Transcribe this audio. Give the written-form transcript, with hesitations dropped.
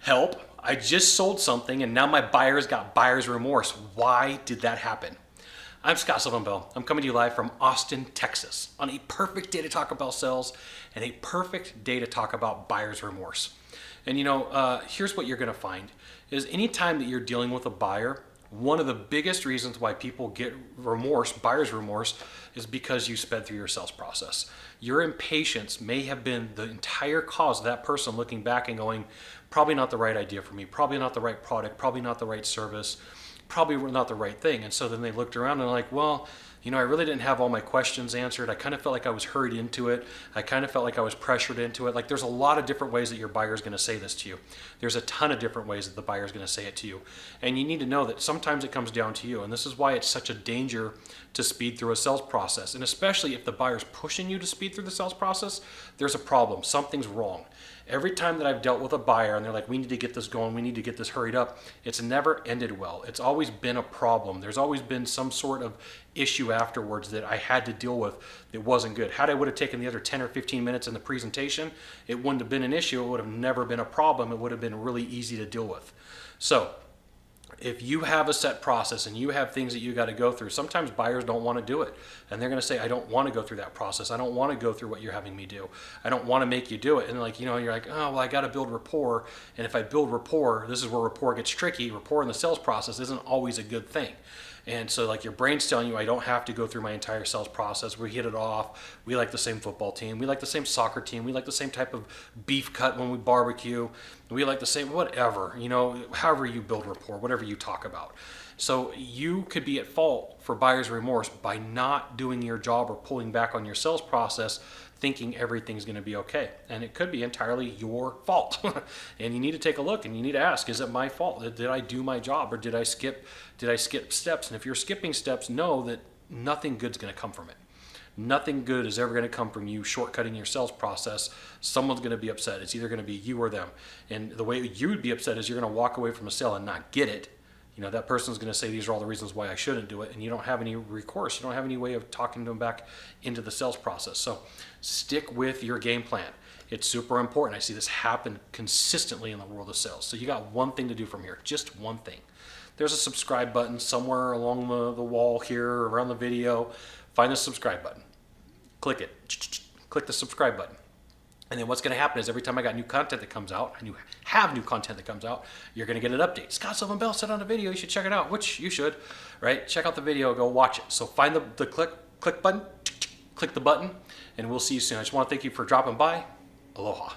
Help, I just sold something and now my buyer's got buyer's remorse. Why did that happen? I'm Scott Sylvan Bell. I'm coming to you live from Austin, Texas on a perfect day to talk about sales and a perfect day to talk about buyer's remorse. And here's what you're gonna find is anytime that you're dealing with a buyer, one of the biggest reasons why people get remorse, buyer's remorse, is because you sped through your sales process. Your impatience may have been the entire cause of that person looking back and going, probably not the right idea for me, probably not the right product, probably not the right service, probably not the right thing. And so then they looked around and they're like, well, I really didn't have all my questions answered. I kind of felt like I was hurried into it. I kind of felt like I was pressured into it. Like there's a lot of different ways that your buyer is going to say this to you. There's a ton of different ways that the buyer is going to say it to you. And you need to know that sometimes it comes down to you. And this is why it's such a danger to speed through a sales process. And especially if the buyer's pushing you to speed through the sales process, there's a problem. Something's wrong. Every time that I've dealt with a buyer and they're like, we need to get this going, we need to get this hurried up, it's never ended well. It's always been a problem. There's always been some sort of issue afterwards that I had to deal with that wasn't good. Had I would have taken the other 10 or 15 minutes in the presentation, it wouldn't have been an issue. It would have never been a problem. It would have been really easy to deal with. So if you have a set process and you have things that you got to go through, sometimes buyers don't want to do it. And they're going to say, I don't want to go through that process. I don't want to go through what you're having me do. I don't want to make you do it. And like, you're like, oh, well, I got to build rapport. And if I build rapport, this is where rapport gets tricky. Rapport in the sales process isn't always a good thing. And so like your brain's telling you, I don't have to go through my entire sales process. We hit it off. We like the same football team. We like the same soccer team. We like the same type of beef cut when we barbecue. We like the same whatever, however you build rapport, whatever you talk about. So you could be at fault for buyer's remorse by not doing your job or pulling back on your sales process thinking everything's going to be okay. And it could be entirely your fault. And you need to take a look and you need to ask, is it my fault? Did I do my job or did I skip steps? And if you're skipping steps, know that nothing good's going to come from it. Nothing good is ever going to come from you shortcutting your sales process. Someone's going to be upset. It's either going to be you or them. And the way you would be upset is you're going to walk away from a sale and not get it. That person's going to say, these are all the reasons why I shouldn't do it. And you don't have any recourse. You don't have any way of talking them back into the sales process. So stick with your game plan. It's super important. I see this happen consistently in the world of sales. So you got one thing to do from here, just one thing. There's a subscribe button somewhere along the wall here, around the video. Find the subscribe button. Click it. Click the subscribe button. And then what's going to happen is every time I got new content that comes out, and you have new content that comes out, you're going to get an update. Scott Sylvan Bell said on a video, you should check it out, which you should, right? Check out the video, go watch it. So find the click button, click the button, and we'll see you soon. I just want to thank you for dropping by. Aloha.